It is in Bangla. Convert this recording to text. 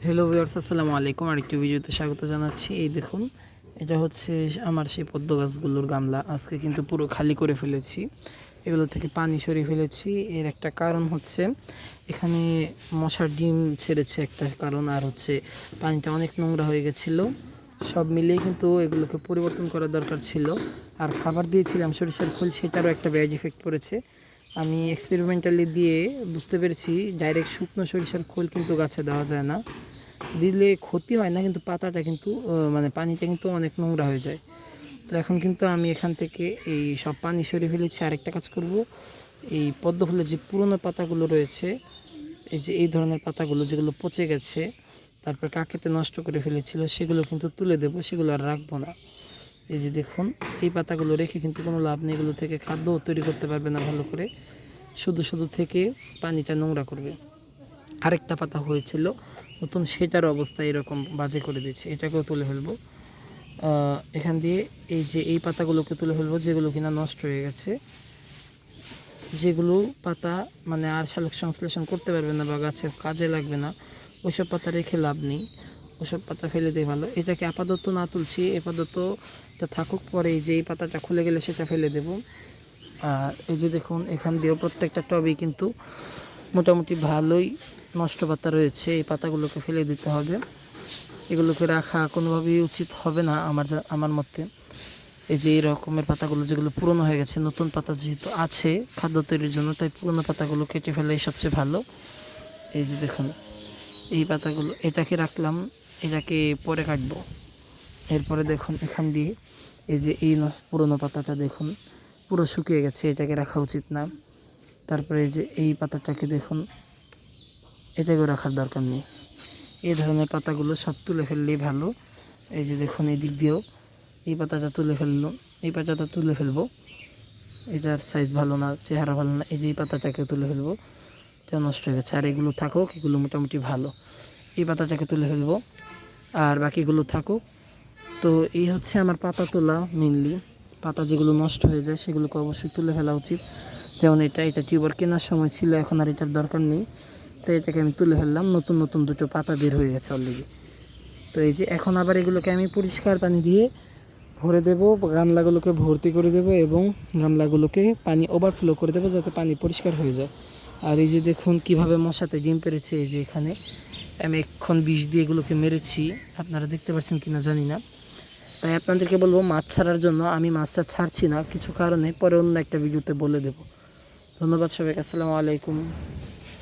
হ্যালো ভিউয়ার্স, আসসালামু আলাইকুম। আরেকটি ভিডিওতে স্বাগত জানাচ্ছি। এই দেখুন, এটা হচ্ছে আমার সেই পদ্ম গাছগুলোর গামলা। আজকে কিন্তু পুরো খালি করে ফেলেছি, এগুলো থেকে পানি সরিয়ে ফেলেছি। এর একটা কারণ হচ্ছে এখানে মশার ডিম ছেড়েছে একটা কারণ, আর হচ্ছে পানিটা অনেক নোংরা হয়ে গেছিলো। সব মিলিয়ে কিন্তু এগুলোকে পরিবর্তন করা দরকার ছিল। আর খাবার দিয়েছিলাম সরিষার খোল, সেটারও একটা ব্যাড ইফেক্ট পড়েছে। আমি এক্সপেরিমেন্টালি দিয়ে বুঝতে পেরেছি ডাইরেক্ট শুকনো সরিষার খোল কিন্তু গাছে দেওয়া যায় না। দিলে ক্ষতি হয় না, কিন্তু পাতাটা কিন্তু মানে পানিটা কিন্তু অনেক নোংরা হয়ে যায়। তো এখন কিন্তু আমি এখান থেকে এই সব পানি সরিয়ে ফেলেছি। আরেকটা কাজ করব, এই পদ্ম ফুলের যে পুরনো পাতাগুলো রয়েছে, এই যে এই ধরনের পাতাগুলো যেগুলো পচে গেছে, তারপর কাকেতে নষ্ট করে ফেলেছিল, সেগুলো কিন্তু তুলে দেবো, সেগুলো আর রাখবো না। এই যে দেখুন, এই পাতাগুলো রেখে কিন্তু কোনো লাভ নেই, এগুলো থেকে খাদ্যও তৈরি করতে পারবে না ভালো করে, শুধু শুধু থেকে পানিটা নোংরা করবে। আরেকটা পাতা হয়েছিল নতুন, সেটার অবস্থা এরকম বাজে করে দিচ্ছে, এটাকেও তুলে ফেলবো। এখান দিয়ে এই যে এই পাতাগুলোকে তুলে ফেলবো, যেগুলো কিনা নষ্ট হয়ে গেছে, যেগুলো পাতা মানে আর সালোক সংশ্লেষণ করতে পারবে না বা গাছের কাজে লাগবে না, ওইসব পাতা রেখে লাভ নেই, ওসব পাতা ফেলে দিয়ে ভালো। এটাকে আপাতত না তুলছি, আপাতত এটা থাকুক, পরে এই যে এই পাতাটা খুলে গেলে সেটা ফেলে দেব। আর এই যে দেখুন, এখান দিয়েও প্রত্যেকটা টবেই কিন্তু মোটামুটি ভালোই নষ্ট পাতা রয়েছে, এই পাতাগুলোকে ফেলে দিতে হবে। এগুলোকে রাখা কোনোভাবেই উচিত হবে না আমার মতে। এই যে এই রকমের পাতাগুলো যেগুলো পুরনো হয়ে গেছে, নতুন পাতা যেহেতু আছে খাদ্য তৈরির জন্য, তাই পুরনো পাতাগুলো কেটে ফেলাই সবচেয়ে ভালো। এই যে দেখুন, এই পাতাগুলো এটাকে রাখলাম, এটাকে পরে কাটবো। এরপরে দেখুন এখান দিয়ে এই যে এই পুরনো পাতাটা দেখুন পুরো শুকিয়ে গেছে, এটাকে রাখা উচিত না। তারপরে এই যে এই পাতাটাকে দেখুন, এটাকেও রাখার দরকার নেই। এই ধরনের পাতাগুলো সব তুলে ফেললেই ভালো। এই যে দেখুন, এই দিক দিয়েও এই পাতাটা তুলে ফেললো, এই পাতাটা তুলে ফেলবো, এটার সাইজ ভালো না, চেহারা ভালো না। এই যে এই পাতাটাকে তুলে ফেলবো, এটা নষ্ট হয়ে গেছে। আর এগুলো থাকুক, এগুলো মোটামুটি ভালো, এই পাতাটাকে তুলে ফেলবো, আর বাকিগুলো থাকুক। তো এই হচ্ছে আমার পাতা তোলা মেনলি। পাতা যেগুলো নষ্ট হয়ে যায় সেগুলোকে অবশ্যই তুলে ফেলা উচিত। যেমন এটা টিউবার কেনার সময় ছিল, এখন আর এটার দরকার নেই, তো এটাকে আমি তুলে ফেললাম। নতুন নতুন দুটো পাতা বের হয়ে গেছে অলরেডি। তো এই যে এখন আবার এগুলোকে আমি পরিষ্কার পানি দিয়ে ভরে দেবো, গামলাগুলোকে ভর্তি করে দেবো এবং গামলাগুলোকে পানি ওভারফ্লো করে দেবো, যাতে পানি পরিষ্কার হয়ে যায়। আর এই যে দেখুন কীভাবে মশাতে ডিম পেড়েছে। এই যে এখানে আমি এক্ষণ বিষ দিয়ে এগুলোকে মেরেছি, আপনারা দেখতে পাচ্ছেন কিনা জানি না। তাই আপনাদেরকে বলবো, মাছ ছাড়ার জন্য আমি মাছটা ছাড়ছি না কিছু কারণে, পরে অন্য একটা ভিডিওতে বলে দেব। ধন্যবাদ সবাইকে, আসসালামু আলাইকুম।